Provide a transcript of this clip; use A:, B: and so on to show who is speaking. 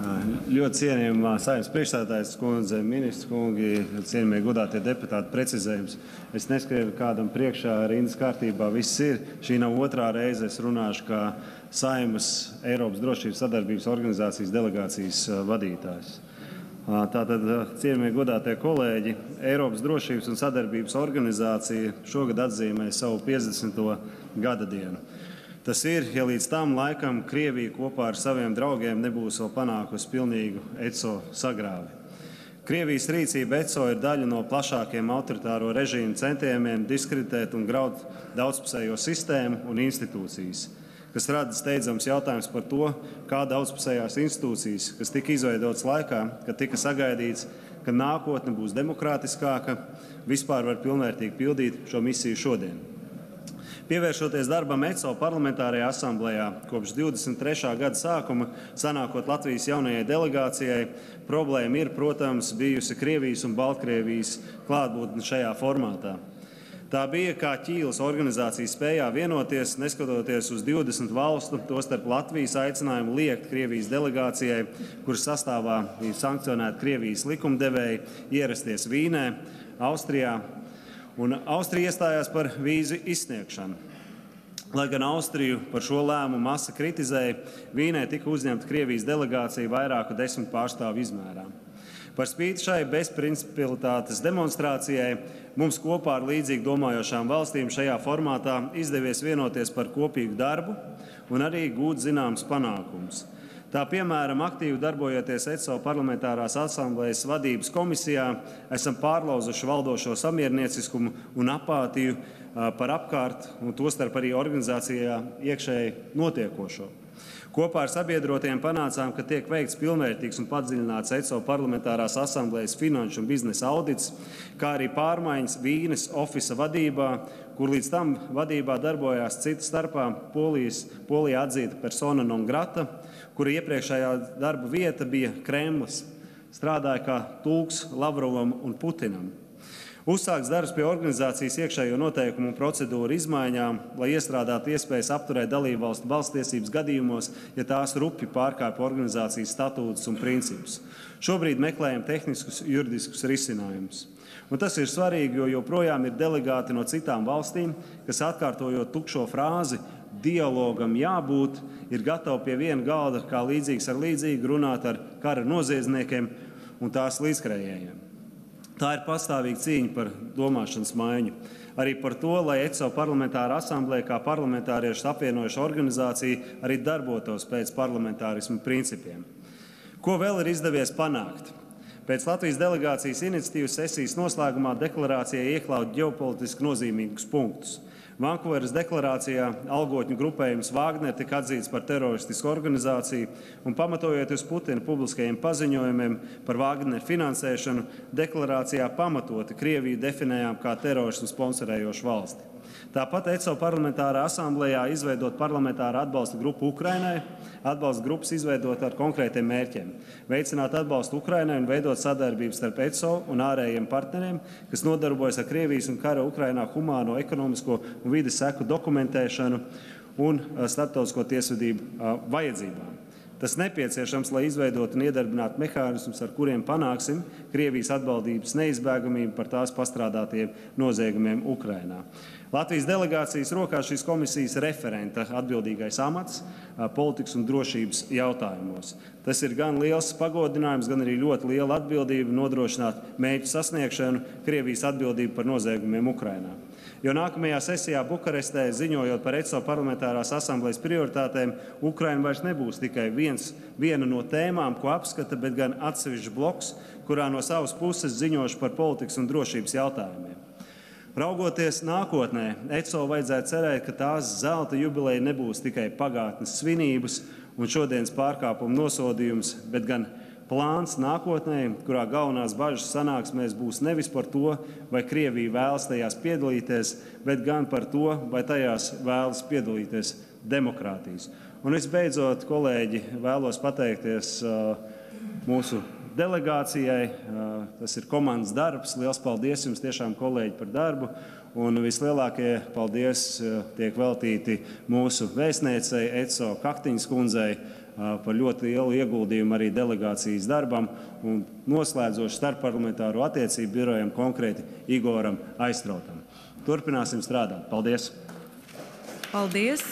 A: Ļoti cienījamā Saeimas priekšsēdētājas kundze, ministrs kungi, cienījamie godātie deputāti, precizējums. Es neskrievu kādam priekšā rindas kārtībā, viss ir. Šī nav otrā reize, es runāšu kā Saeimas Eiropas drošības sadarbības organizācijas delegācijas vadītājs. Tātad, cienījamie godātie kolēģi, Eiropas drošības un sadarbības organizācija šogad atzīmē savu 50. gada dienu. Tas ir, ja līdz tam laikam Krievija kopā ar saviem draugiem nebūs vēl panākusi pilnīgu ECO sagrāvi. Krievijas rīcība ECO ir daļa no plašākiem autoritāro režīmu centieniem diskreditēt un graut daudzpusējo sistēmu un institūcijas, kas rada steidzams jautājums par to, kā daudzpusējās institūcijas, kas tika izveidotas laikā, kad tika sagaidīts, ka nākotne būs demokrātiskāka, vispār var pilnvērtīgi pildīt šo misiju šodien. Pievēršoties darbam ECO parlamentārajā asamblējā kopš 23. gada sākuma, sanākot Latvijas jaunajai delegācijai, problēma ir, protams, bijusi Krievijas un Baltkrievijas klātbūtne šajā formātā. Tā bija kā ķīlas organizācija spējā vienoties, neskatoties uz 20 valstu, tostarp Latvijas aicinājumu liekt Krievijas delegācijai, kuras sastāvā ir sankcionēti Krievijas likumdevēji, ierasties Vīnē, Austrijā. Un Austrija iestājās par vīzu izsniegšanu. Lai gan Austriju par šo lēmumu masa kritizēja, Vīnē tika uzņemta Krievijas delegācija vairāku 10 pārstāvju izmērā. Par spīti šai bezprincipialitātes demonstrācijai mums kopā ar līdzīgi domājošām valstīm šajā formātā izdevies vienoties par kopīgu darbu un arī gūt zināms panākums. Tā piemēram, aktīvi darbojoties ECO parlamentārās asamblējas vadības komisijā, esam pārlauzuši valdošo samiernieciskumu un apātiju par apkārt, un tostarp arī organizācijā iekšēji notiekošo. Kopā ar sabiedrotiem panācām, ka tiek veikts pilnvērtīgs un padziļināts ECO parlamentārās asamblējas finanšu un biznesa audits, kā arī pārmaiņas Vīnes ofisa vadībā, kur līdz tam vadībā darbojās cita starpā Polijā atzīta persona non grata, kura iepriekšējā darba vieta bija Kremlis, strādāja kā tulks Lavrovam un Putinam. Uzsāks darbs pie organizācijas iekšējo noteikumu un procedūru izmaiņām, lai iestrādātu iespējas apturēt dalībvalstu balsstiesības gadījumos, ja tās rupji pārkāpj organizācijas statūtus un principus. Šobrīd meklējam tehniskus juridiskus risinājumus. Un tas ir svarīgi, jo joprojām ir delegāti no citām valstīm, kas atkārtojot tukšo frāzi dialogam jābūt, ir gatavi pie viena galda, kā līdzīgs ar līdzīgu, runāt ar kara noziedzniekiem un tās līdzskrējējiem. Tā ir pastāvīga cīņa par domāšanas maiņu. Arī par to, lai ECO parlamentāra asamblēja kā parlamentāriešus apvienojuša organizācija arī darbotos pēc parlamentārismu principiem. Ko vēl ir izdevies panākt? Pēc Latvijas delegācijas iniciatīvas sesijas noslēgumā deklarācijai iekļaut ģeopolitiski nozīmīgus punktus. Vankuveras deklarācijā algotņu grupējums Wagner tika atzīts par teroristisku organizāciju un pamatojot uz Putina publiskajiem paziņojumiem par Wagner finansēšanu, deklarācijā pamatoti Krieviju definējām kā terorismu sponsorējošu valsti. Tāpat ECO parlamentārā asamblējā izveidot parlamentāru atbalsta grupu Ukrainai, atbalsta grupas izveidot ar konkrētiem mērķiem, veicināt atbalstu Ukrainai un veidot sadarbību starp ECO un ārējiem partneriem, kas nodarbojas ar Krievijas un kara Ukrainā humāno, ekonomisko un vides seku dokumentēšanu un starptautisko tiesvedību vajadzībām. Tas nepieciešams, lai izveidotu un iedarbinātu mehānismus, ar kuriem panāksim Krievijas atbildības neizbēgamību par tās pastrādātiem noziegumiem Ukrainā. Latvijas delegācijas rokā šīs komisijas referenta atbildīgais amats politikas un drošības jautājumos. Tas ir gan liels pagodinājums, gan arī ļoti liela atbildība nodrošināt mērķu sasniegšanu, Krievijas atbildību par noziegumiem Ukrainā. Jo nākamajā sesijā Bukarestē, ziņojot par ECO parlamentārās asamblējas prioritātēm, Ukraina vairs nebūs tikai viena no tēmām, ko apskata, bet gan atsevišķs bloks, kurā no savas puses ziņošu par politikas un drošības jautājumiem. Raugoties nākotnē, ECO vajadzētu cerēt, ka tās zelta jubileja nebūs tikai pagātnes svinības un šodienas pārkāpuma nosodījums, bet gan plāns nākotnē, kurā galvenās bažas sanāksmēs būs nevis par to, vai Krievija vēlas tajās piedalīties, bet gan par to, vai tajās vēlas piedalīties demokrātijas. Un visbeidzot, kolēģi, vēlos pateikties mūsu delegācijai. Tas ir komandas darbs. Liels paldies jums tiešām, kolēģi, par darbu. Un vislielākie paldies tiek veltīti mūsu vēstniecei ECO Kaktiņas kundzei, par ļoti lielu ieguldījumu arī delegācijas darbam un noslēdzoši starpparlamentāro attiecību birojam, konkrēti Igoram Aistrautam. Turpināsim strādāt. Paldies!
B: Paldies!